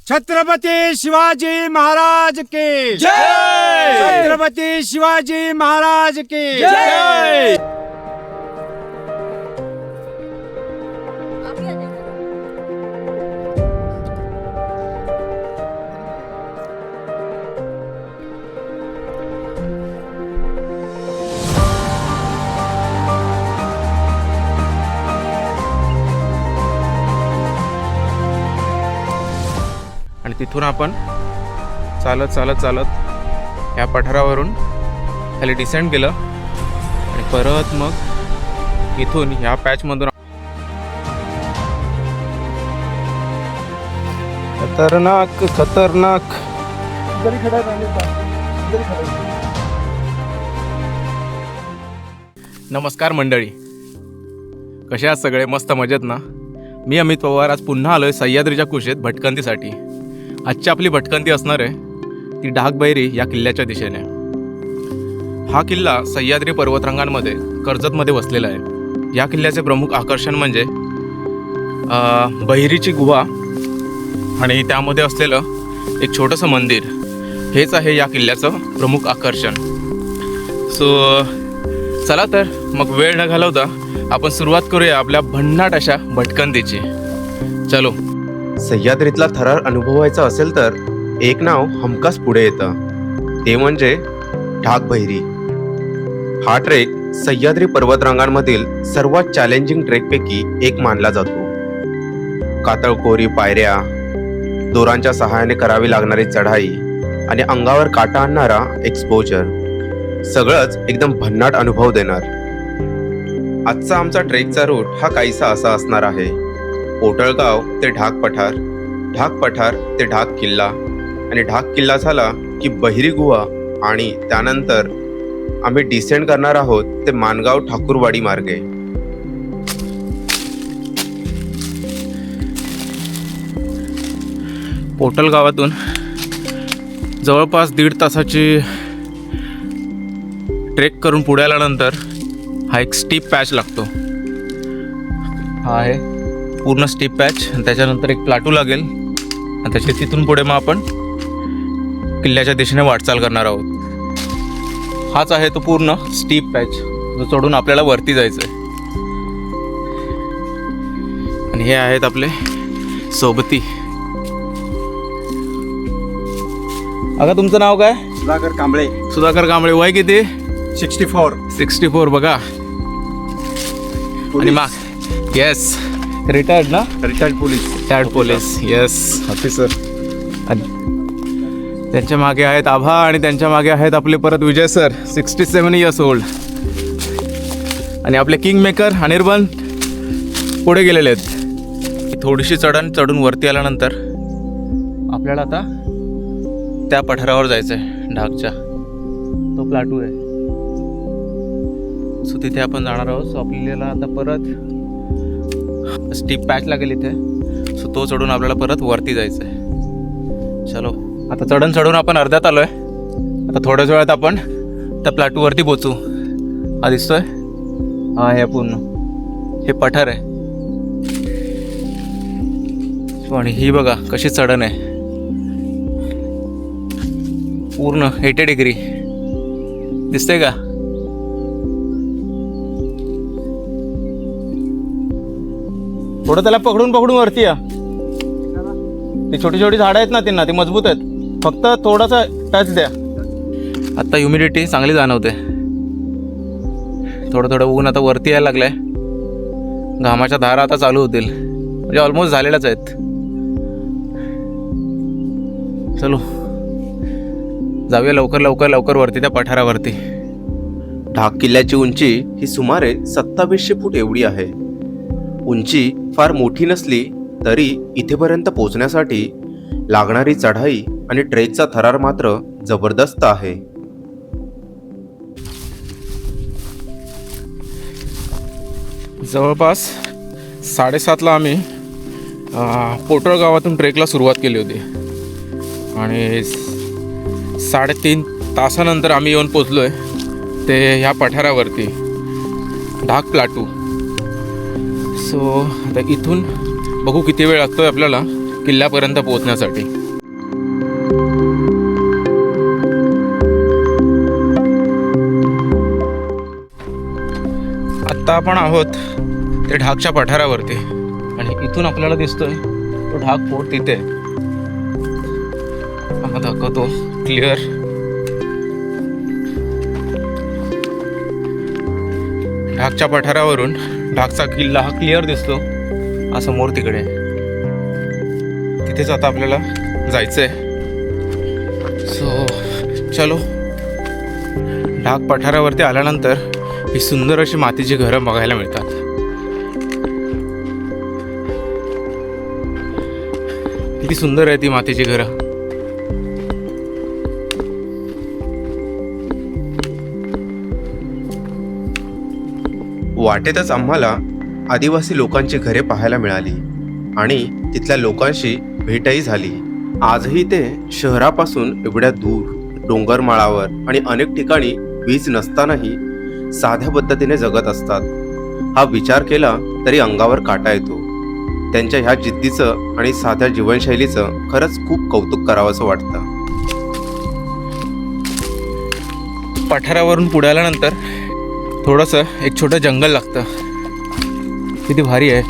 छत्रपती शिवाजी महाराज की जय। छत्रपती शिवाजी महाराज की जय। आणि तिथून आपण चालत चालत चालत या पठारावरून खाली डिसेंड केलं आणि परत मग इथून ह्या पॅचमधून खतरनाक खतरनाक नमस्कार मंडळी, कशा आहात सगळे? मस्त मजेत ना? मी अमित पवार आज पुन्हा आलोय सह्याद्रीच्या कुशीत भटकंतीसाठी. आजची आपली भटकंती असणार आहे ती ढाकबैरी या किल्ल्याच्या दिशेने. हा किल्ला सह्याद्री पर्वतरांगांमध्ये कर्जतमध्ये वसलेला आहे. या किल्ल्याचे प्रमुख आकर्षण म्हणजे बहिरीची गुहा आणि त्यामध्ये असलेलं एक छोटंसं मंदिर. हेच आहे या किल्ल्याचं प्रमुख आकर्षण. सो चला तर मग वेळ न घालवता आपण सुरुवात करूया आपल्या भन्नाट अशा भटकंतीची. चलो. सह्याद्रीतला थरार अनुभवायचा असेल तर एक नाव हमखास पुढे येतं, ते म्हणजे ढाकबैरी. हा ट्रेक सह्याद्री पर्वतरांगांमधील सर्वात चॅलेंजिंग ट्रेकपैकी एक मानला जातो. कातळकोरी पायऱ्या, दोरांच्या सहाय्याने करावी लागणारी चढाई आणि अंगावर काटा आणणारा एक्सपोजर, सगळंच एकदम भन्नाट अनुभव देणार. आजचा आमचा ट्रेकचा रूट हा काहीसा असा असणार आहे. पोटळगाव ते ढाक पठार, ढाक पठार ते ढाक किल्ला आणि ढाक किल्ला झाला की बहिरी गुहा आणि त्यानंतर आम्ही डिसेंड करणार आहोत ते मानगाव ठाकूरवाडी मार्गे. पोटल गावातून जवळपास 1.5 तासाची ट्रेक करून पुढे आल्यानंतर हा एक स्टीप पॅच लागतो. हा आहे पूर्ण स्टीप पॅच. त्याच्यानंतर एक प्लाटू लागेल आणि त्याच्या तिथून पुढे मग आपण किल्ल्याच्या दिशेने वाटचाल करणार आहोत. हाच आहे तो पूर्ण स्टीप पॅच जो चढून आपल्याला वरती जायचं आहे. आणि हे आहेत आपले सोबती. अगं तुमचं नाव काय? सुधाकर कांबळे. सुधाकर कांबळे. वय किती? 64. बघा. आणि मग येस, रिटायर्ड ना? Retired police yes officer. त्यांच्या मागे आहेत आभा आणि त्यांच्या मागे आहेत आपले परत विजय सर, 67 इयर्स ओल्ड. आणि आपले किंग मेकर अनिर्बन पुढे गेलेले आहेत. थोडीशी चढून वरती आल्यानंतर आपल्याला आता त्या पठारावर जायचं आहे. ढाकच्या तो प्लाटू आहे. सो तिथे आपण जाणार आहोत. सो आपल्याला आता परत स्टीप पॅच लागेल इथे. सो तो चढून आपल्याला परत वरती जायचं आहे. चलो. आता चढून आपण अर्ध्यात आलो आहे. आता थोड्याच वेळात आपण त्या प्लाटूवरती पोचू. हा दिसतोय? हा हे पूर्ण हे पठार आहे. आणि ही बघा कशी चढण आहे. पूर्ण 80 डिग्री दिसतंय का? थोडं त्याला पकडून वरती या. ती छोटी झाडं आहेत ना, त्यांना ती मजबूत आहेत. फक्त थोडासा टच द्या. आता ह्युमिडिटी चांगली जाणवते. थोडं ऊन आता वरती यायला लागलंय. घामाच्या धारा आता चालू होतील, म्हणजे ऑलमोस्ट झालेल्याच आहेत. चलो जाऊया लवकर वरती त्या पठारावरती. ढाक किल्ल्याची उंची ही सुमारे 2700 फूट एवढी आहे. उंची फार मोठी नसली तरी इथेपर्यंत पोहोचण्यासाठी लागणारी चढाई आणि ट्रेकचा थरार मात्र जबरदस्त आहे. जवळपास 7:30ला आम्ही पोटळ गावातून ट्रेकला सुरुवात केली होती आणि 3.5 तासानंतर आम्ही येऊन पोचलो आहे ते ह्या पठारावरती, ढाक प्लाटू. सो आता इथून बघू किती वेळ लागतो आहे आपल्याला किल्ल्यापर्यंत पोहोचण्यासाठी. आत्ता आपण आहोत ते ढाकच्या पठारावरती आणि इथून आपल्याला दिसतोय तो ढाक फोर्ट तिथे आम्हाला दाखवतो क्लिअर. ढाकच्या पठारावरून ढाकचा किल्ला हा क्लिअर दिसतो हा समोर तिकडे. तिथेच आता आपल्याला जायचंय. सो चलो. ढाक पठारावरती आल्यानंतर ही सुंदर अशी मातीची घरं बघायला मिळतात. किती सुंदर आहे ती मातीची घरं. वाटेतच आम्हाला आदिवासी लोकांची घरे पाहायला मिळाली आणि तिथल्या लोकांशी भेटही झाली. आजही ते शहरापासून एवढ्या दूर डोंगरमाळावर आणि अनेक ठिकाणी वीज नसतानाही साध्या पद्धतीने जगत असतात. हा विचार केला तरी अंगावर काटा येतो. त्यांच्या ह्या जिद्दीचं आणि साध्या जीवनशैलीचं खरंच खूप कौतुक करावंसं वाटतं. पठारावरून पुढे आल्यानंतर थोडंसं एक छोटं जंगल लागतं. किती भारी आहे.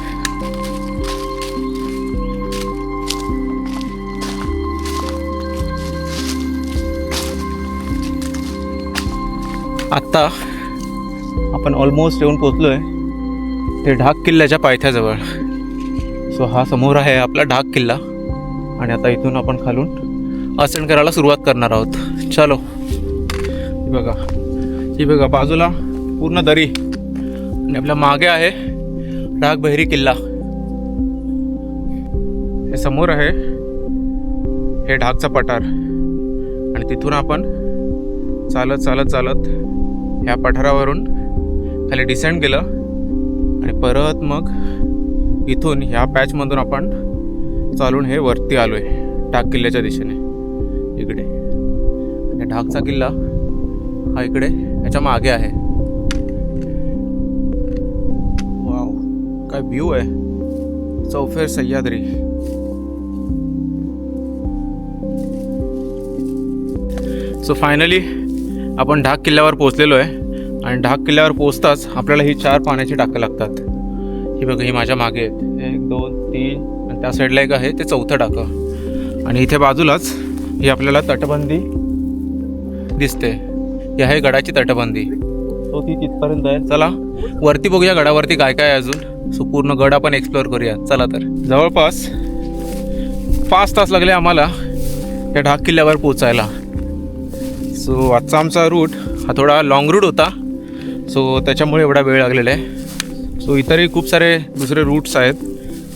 आत्ता आपण ऑलमोस्ट येऊन पोचलोय ते ढाक किल्ल्याच्या पायथ्याजवळ. सो हा समोर आहे आपला ढाक किल्ला आणि आता इथून आपण खालून असेंड करायला सुरुवात करणार आहोत. चलो. ही बघा बाजूला पूर्ण दरी आणि आपल्या मागे आहे ढाक बहिरी किल्ला. हे समोर आहे हे ढाकचा पठार आणि तिथून आपण चालत चालत चालत ह्या पठारावरून खाली डिसेंड केलं आणि परत मग इथून ह्या पॅचमधून आपण चालून हे वरती आलोय ढाक किल्ल्याच्या दिशेने. इकडे ढाकचा किल्ला हा इकडे याच्या मागे आहे. वाव, काय व्ह्यू आहे. चौफेर सह्याद्री. सो फायनली आपण ढाक किल्ल्यावर पोहोचलेलो आहे आणि ढाक किल्ल्यावर पोहोचताच आपल्याला ही 4 पाण्याची टाकं लागतात. ही बघा, ही माझ्या मागे आहेत. 1 2 3 आणि त्या साईडला एक आहे ते 4थं टाकं. आणि इथे बाजूलाच ही आपल्याला तटबंदी दिसते. ही आहे गडाची तटबंदी. सो ती तिथपर्यंत आहे. चला वरती बघूया गडावरती काय काय आहे अजून. सो पूर्ण गड आपण एक्सप्लोअर करूया. चला तर. जवळपास 5 तास लागले आम्हाला त्या ढाक किल्ल्यावर पोचायला. सो आजचा आमचा रूट हा थोडा लॉंग रूट होता. सो त्याच्यामुळे एवढा वेळ लागलेला आहे. सो इतरही खूप सारे दुसरे रूट्स आहेत.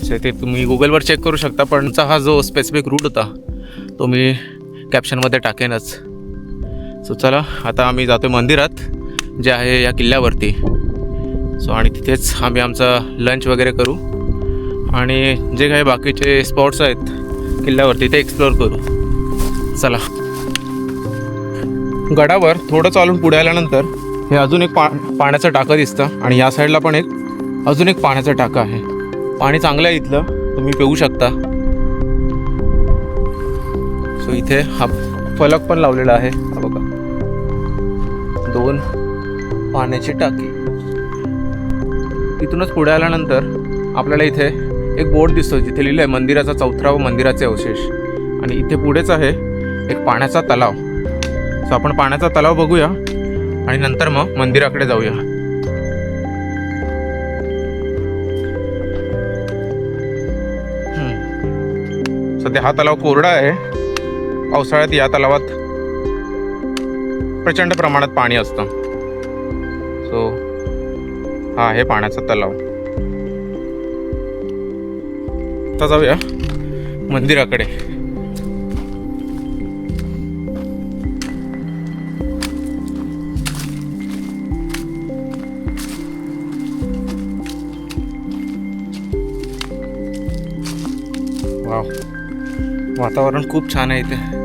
सो ते तुम्ही गुगलवर चेक करू शकता. पण हा जो स्पेसिफिक रूट होता तो मी कॅप्शनमध्ये टाकेनच. सो चला आता आम्ही जातो मंदिरात जे आहे या किल्ल्यावरती. सो आणि तिथेच आम्ही आमचा लंच वगैरे करू आणि जे काही बाकीचे स्पॉट्स आहेत किल्ल्यावरती ते एक्सप्लोअर करू. चला. गडावर थोडं चालून पुढे आल्यानंतर हे अजून एक पाण्याचं टाकं दिसतं आणि या साईडला पण अजून एक पाण्याचं टाकं आहे. पाणी चांगलं आहे इथलं, तुम्ही पिऊ शकता. सो इथे हा फलक पण लावलेला आहे. हा बघा, 2 पाण्याची टाकी. इथूनच पुढे आल्यानंतर आपल्याला इथे एक बोर्ड दिसतो जिथे लिहिलं आहे मंदिराचा चौथरा व मंदिराचे अवशेष. आणि इथे पुढेच आहे एक पाण्याचा तलाव. सो आपण पाण्याचा तलाव बघूया आणि नंतर मग मंदिराकडे जाऊया. सध्या हा तलाव कोरडा आहे. पावसाळ्यात या तलावात प्रचंड प्रमाणात पाणी असतं. सो हा आहे पाण्याचा तलाव. आता जाऊया मंदिराकडे. वाव, वातावरण खूप छान आहे इथे.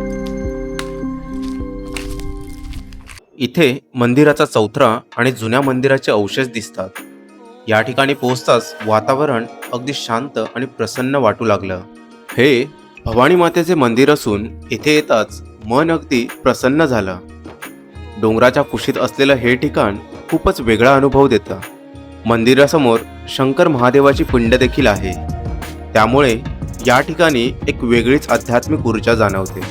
इथे मंदिराचा चौथरा आणि जुन्या मंदिराचे अवशेष दिसतात. या ठिकाणी पोहोचताच वातावरण अगदी शांत आणि प्रसन्न वाटू लागलं. हे भवानी मातेचे मंदिर असून इथे येताच मन अगदी प्रसन्न झालं. डोंगराच्या कुशीत असलेलं हे ठिकाण खूपच वेगळा अनुभव देतं. मंदिरासमोर शंकर महादेवाची पिंड देखील आहे, त्यामुळे या ठिकाणी एक वेगळीच आध्यात्मिक ऊर्जा जाणवते.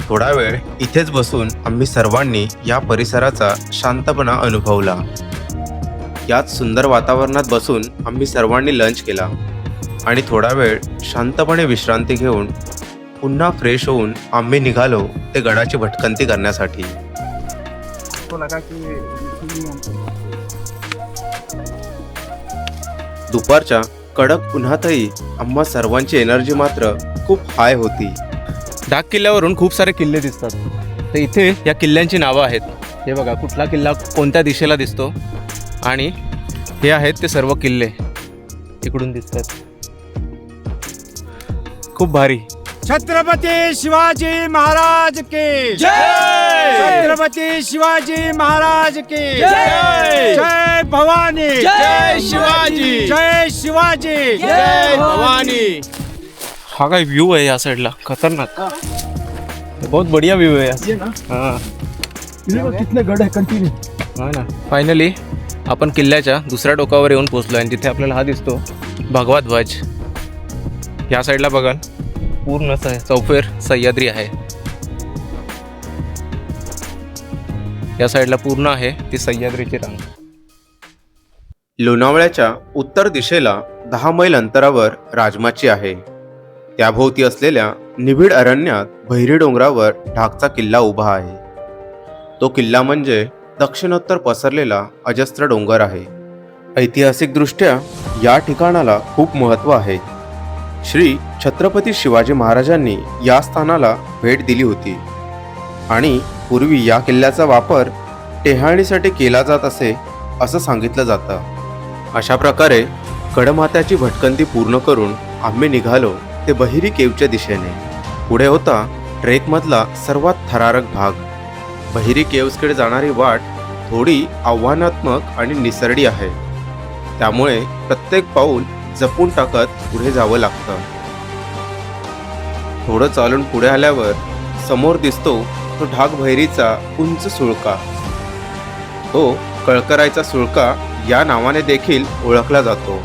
थोडा वेळ इथेच बसून आम्ही सर्वांनी या परिसराचा शांतपणा अनुभवला. याच सुंदर वातावरणात बसून आम्ही सर्वांनी लंच केला आणि थोडा वेळ शांतपणे विश्रांती घेऊन पुन्हा फ्रेश होऊन आम्ही निघालो ते गडाची भटकंती करण्यासाठी. दुपारच्या कडक उन्हातही आम्हा सर्वांची एनर्जी मात्र खूप हाय होती. डाक किल्ल्यावरून खूप सारे किल्ले दिसतात. तर इथे या किल्ल्यांची नावं आहेत. हे बघा, कुठला किल्ला कोणत्या दिशेला दिसतो आणि हे आहेत ते सर्व किल्ले इकडून दिसतात. खूप भारी. छत्रपती शिवाजी महाराज की जय! छत्रपती शिवाजी महाराज की जय! जय भवानी, जय शिवाजी! जय शिवाजी, जय भवानी. हा काय व्ह्यू आहे या साईडला, खतरनाक. बहुत बढ़िया व्ह्यू है. हाँ कितने गड आहे कंटिन्यू. हा ना. फायनली आपण किल्ल्याच्या दुसऱ्या टोकावर येऊन पोहोचलो आणि तिथे आपल्याला हा दिसतो भगवा ध्वज. या साईडला बघाल पूर्ण चौफेर सह्याद्री आहे. या साईडला पूर्ण आहे ती सह्याद्रीची रांग. लोणावळ्याच्या उत्तर दिशेला 10 मैल अंतरावर राजमाची आहे. त्याभोवती असलेल्या निबिड अरण्यात भैरी डोंगरावर ढाकचा किल्ला उभा आहे. तो किल्ला म्हणजे दक्षिणोत्तर पसरलेला अजस्त्र डोंगर आहे. ऐतिहासिकदृष्ट्या या ठिकाणाला खूप महत्त्व आहे. श्री छत्रपती शिवाजी महाराजांनी या स्थानाला भेट दिली होती आणि पूर्वी या किल्ल्याचा वापर टेहाळणीसाठी केला जात असे असं सांगितलं जातं. अशा प्रकारे गडमात्याची भटकंती पूर्ण करून आम्ही निघालो ते बहिरी केवच्या दिशेने. पुढे होता ट्रेकमधला सर्वात थरारक भाग. बहिरी केव्सकडे जाणारी वाट थोडी आव्हानात्मक आणि निसरडी आहे, त्यामुळे प्रत्येक पाऊल जपून टाकत पुढे जावं लागतं. थोडं चालून पुढे आल्यावर समोर दिसतो तो ढाक भैरीचा उंच सुळका. तो कळकरायचा सुळका या नावाने देखील ओळखला जातो.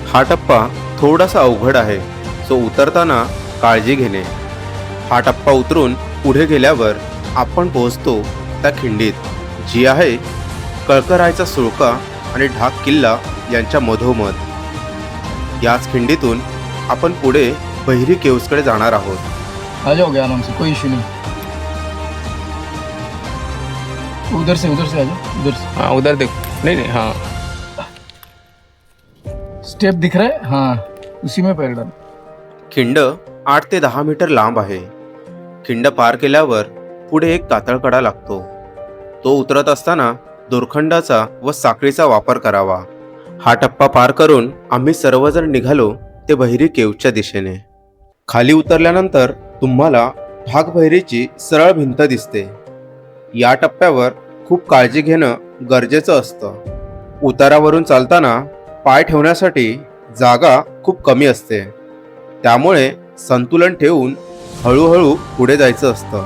हा टप्पा थोडासा अवघड आहे, सो उतरताना काळजी घेणे. हा टप्पा उतरून पुढे गेल्यावर आपण पोहोचतो त्या खिंडीत, जी आहे कळकरायचा सुळका आणि ढाक किल्ला यांच्या मधोमध. याच खिंडीतून आपण पुढे बहिरी केव्सकडे जाणार आहोत. आ जाओगे आराम से, कोई इशू नहीं. उधर से आ जाओ, उधर से. हाँ उधर देख. नहीं हाँ स्टेप दिख रहा है, हाँ उसी में पैर डाल. खिंड 8 ते 10 मीटर लांब आहे. खिंड पार केल्यावर पुढे एक कातळकडा लागतो. तो उतरत असताना दोरखंडाचा व साखळीचा वापर करावा. हा टप्पा पार करून आम्ही सर्वजण निघालो ते बहिरी केव्सच्या दिशेने. खाली उतरल्यानंतर तुम्हाला ढाक भैरीची सरळ भिंत दिसते. या टप्प्यावर खूप काळजी घेणं गरजेचं असतं. उतारावरून चालताना पाय ठेवण्यासाठी जागा खूप कमी असते, त्यामुळे संतुलन ठेवून हळूहळू पुढे जायचं असतं.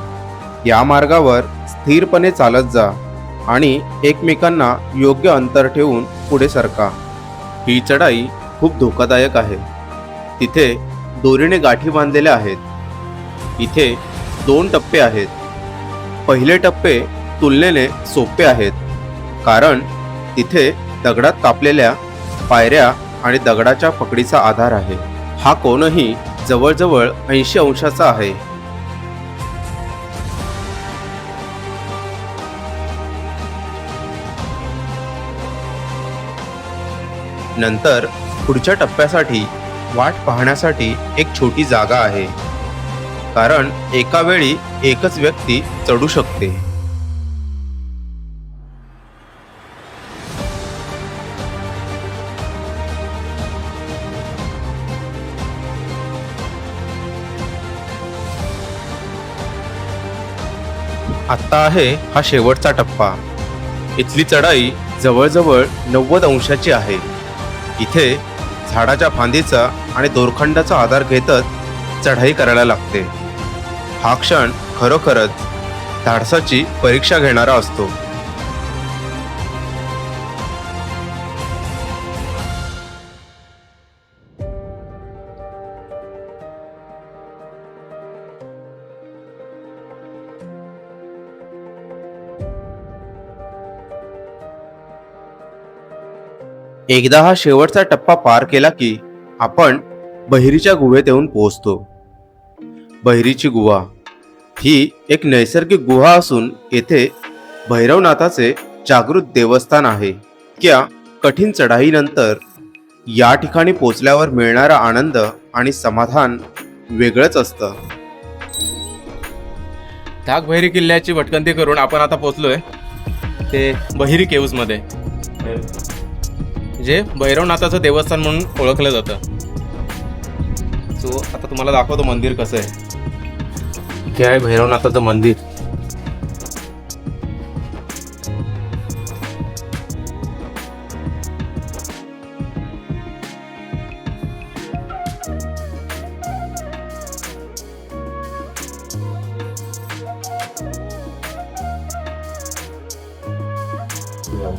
या मार्गावर स्थिरपणे चालत जा आणि एकमेकांना योग्य अंतर ठेवून पुढे सरका. ही चढाई खूप धोकादायक आहे. तिथे दोरीने गाठी बांधलेल्या आहेत. इथे 2 टप्पे आहेत. पहिले टप्पे तुलनेने सोपे आहेत, कारण तिथे दगडात कापलेल्या पायऱ्या आणि दगडाच्या पकडीचा आधार आहे. हा कोनही जवळजवळ 80 अंशाचा आहे. नंतर पुढच्या टप्प्यासाठी वाट पाहण्यासाठी एक छोटी जागा आहे, कारण एका वेळी एकच व्यक्ती चढू शकते. आत्ता आहे हा शेवटचा टप्पा. इथली चढाई जवळजवळ 90 अंशाची आहे. इथे झाडाच्या फांदीचा आणि दोरखंडाचा आधार घेतच चढाई करायला लागते. हा क्षण खरोखरच धाडसाची परीक्षा घेणारा असतो. एकदा हा शेवटचा टप्पा पार केला की आपण बहिरीच्या गुहेत येऊन पोहोचतो. बहिरीची गुहा ही एक नैसर्गिक गुहा असून येथे भैरवनाथाचे जागृत देवस्थान आहे. त्या कठीण चढाईनंतर या ठिकाणी पोचल्यावर मिळणारा आनंद आणि समाधान वेगळंच असतं. धाकभैरी किल्ल्याची भटकंती करून आपण आता पोचलोय ते बहिरी केव्जमध्ये, जे भैरवनाथाचं देवस्थान म्हणून ओळखलं जातं. सो आता तुम्हाला दाखवतो मंदिर कसं आहे. हे आहे भैरवनाथाचं मंदिर.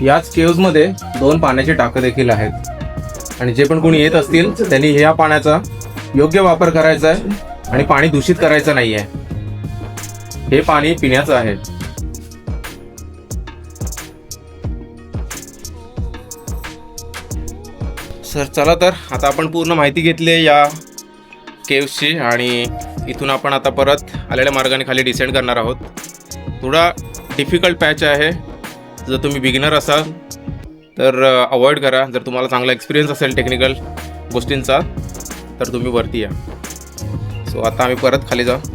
याच केव्ज मध्ये 2 पाण्याची टाकं देखील आहेत आणि जे पण कोणी येत असतील त्यांनी ह्या पाण्याचा योग्य वापर करायचा आहे आणि पाणी दूषित करायचं नाहीये. हे पाणी पिण्याचं आहे. सर चला तर आता आपण पूर्ण माहिती घेतली आहे या केव्सची आणि इथून आपण आता परत आलेल्या मार्गाने खाली डिसेंड करणार आहोत. थोडा डिफिकल्ट पॅच आहे. जर तुम्ही बिगिनर असाल तर अवॉइड करा. जर तुम्हाला चांगला एक्सपिरियन्स असेल टेक्निकल गोष्टींचा तर तुम्ही वरती या. सो आता आम्ही परत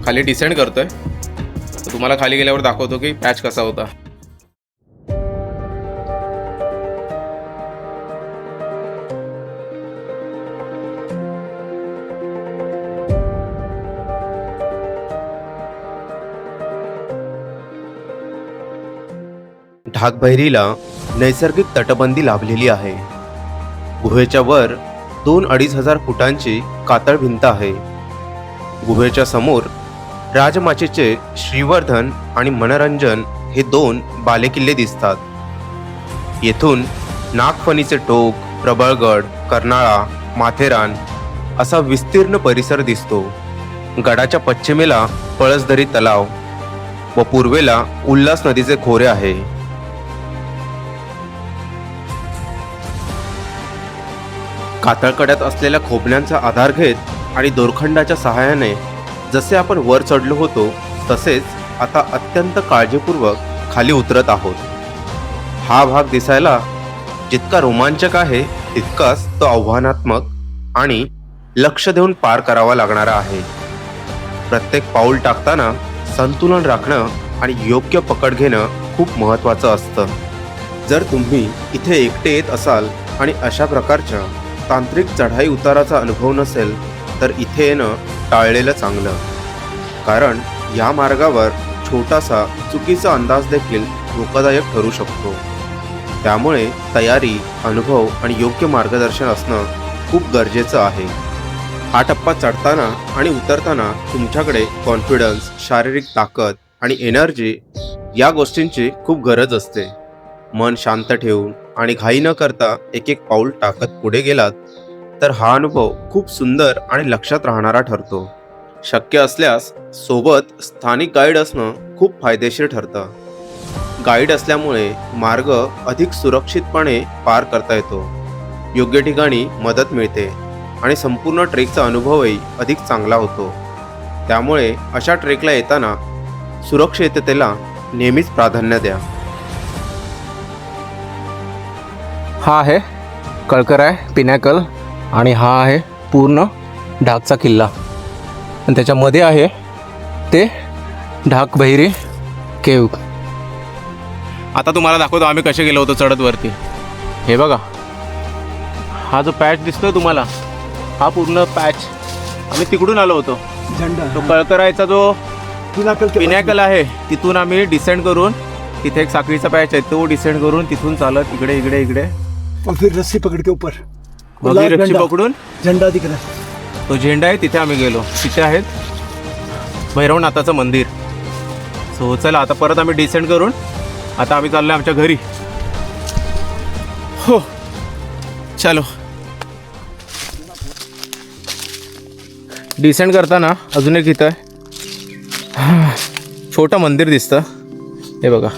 खाली डिसेंड करतोय. तर तुम्हाला खाली गेल्यावर दाखवतो की पॅच कसा होता. ढाकबैरीला नैसर्गिक तटबंदी लाभलेली आहे. गुहेच्या वर 2-2.5 हजार फुटांची कातळ भिंत आहे. गुहेच्या समोर राजमाचेचे श्रीवर्धन आणि मनोरंजन हे 2 बालेकिल्ले दिसतात. येथून नागफणीचे टोक, प्रबळगड, कर्नाळा, माथेरान असा विस्तीर्ण परिसर दिसतो. गडाच्या पश्चिमेला पळसदरी तलाव व पूर्वेला उल्हास नदीचे खोरे आहे. कातळकड्यात असलेल्या खोबण्यांचा आधार घेत आणि दोरखंडाच्या सहाय्याने जसे आपण वर चढलो होतो तसेच आता अत्यंत काळजीपूर्वक खाली उतरत आहोत. हा भाग दिसायला जितका रोमांचक आहे तितकाच तो आव्हानात्मक आणि लक्ष देऊन पार करावा लागणारा आहे. प्रत्येक पाऊल टाकताना संतुलन राखणं आणि योग्य पकड घेणं खूप महत्त्वाचं असतं. जर तुम्ही इथे एकटे येत असाल आणि अशा प्रकारच्या तांत्रिक चढाई उताराचा अनुभव नसेल तर इथे येणं टाळलेलं चांगलं. कारण या मार्गावर छोटासा चुकीचा अंदाज देखील धोकादायक ठरू शकतो. त्यामुळे तयारी, अनुभव आणि योग्य मार्गदर्शन असणं खूप गरजेचं आहे. हा टप्पा चढताना आणि उतरताना तुमच्याकडे कॉन्फिडन्स, शारीरिक ताकद आणि एनर्जी या गोष्टींची खूप गरज असते. मन शांत ठेवून आणि घाई न करता एक एक पाऊल टाकत पुढे गेलात तर हा अनुभव खूप सुंदर आणि लक्षात राहणारा ठरतो. शक्य असल्यास सोबत स्थानिक गाईड असणं खूप फायदेशीर ठरतं. गाईड असल्यामुळे मार्ग अधिक सुरक्षितपणे पार करता येतो, योग्य ठिकाणी मदत मिळते आणि संपूर्ण ट्रेकचा अनुभवही अधिक चांगला होतो. त्यामुळे अशा ट्रेकला येताना सुरक्षिततेला नेहमीच प्राधान्य द्या. हा आहे कळकराय पिनॅकल आणि हा आहे पूर्ण ढाकचा किल्ला आणि त्याच्यामध्ये आहे ते ढाकबैरी केव. आता तुम्हाला दाखवतो आम्ही कसे गेलो होतो चढत वरती. हे बघा, हा जो पॅच दिसतोय तुम्हाला, हा पूर्ण पॅच आम्ही तिकडून आलो होतो. तो कळकरायचा जो पिनाकल के पिनॅकल आहे, तिथून आम्ही डिसेंड करून तिथे एक साखळीचा पॅच आहे, तो डिसेंड करून तिथून चालत इकडे इकडे इकडे और फिर रस्सी पकड़ के ऊपर मग लाल रस्सी झंडा- पकडून झंडा दिख रहा है. तो झेंडा आहे तिथे आम्ही गेलो. तिथे आहेत भैरवनाथाचं मंदिर. सो चला आता परत आम्ही डिसेंड करून आता आम्ही चाललो आमच्या घरी. हो चलो. डिसेंड करताना अजून एक इथं छोटं मंदिर दिसतं, हे बघा.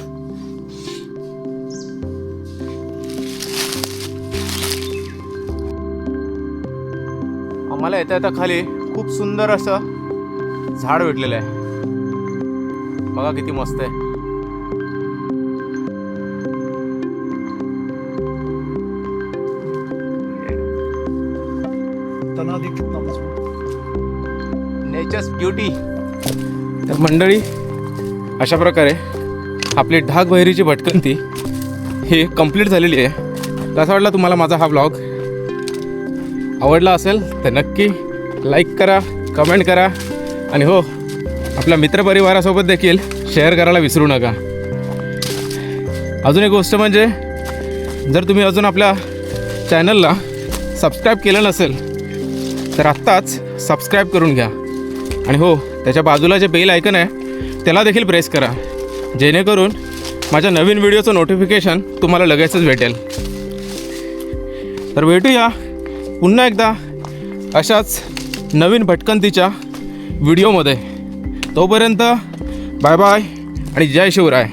आम्हाला येता येता खाली खूप सुंदर असं झाड भेटलेलं आहे. बघा किती मस्त आहे. तना देख कितना मजबूत. Nature's beauty. तर मंडळी अशा प्रकारे आपली ढाकबहिरीची भटकंती ही कंप्लीट झालेली आहे. कसा वाटला तुम्हाला माझा हा व्लॉग? आवडला असेल तर नक्की लाईक करा, कमेंट करा आणि हो आपल्या मित्रपरिवारासोबत देखील शेअर करायला विसरू नका. अजून एक गोष्ट म्हणजे जर तुम्ही अजून आपल्या चॅनलला सबस्क्राईब केलं नसेल तर आत्ताच सबस्क्राईब करून घ्या आणि हो त्याच्या बाजूला जे बेल आयकन आहे त्याला देखील प्रेस करा, जेणेकरून माझ्या नवीन व्हिडिओचं नोटिफिकेशन तुम्हाला लगेचच भेटेल. तर भेटूया पुन्हा एकदा अशाच नवीन भटकंतीच्या व्हिडिओमध्ये. तोपर्यंत बाय बाय आणि जय शिवराय.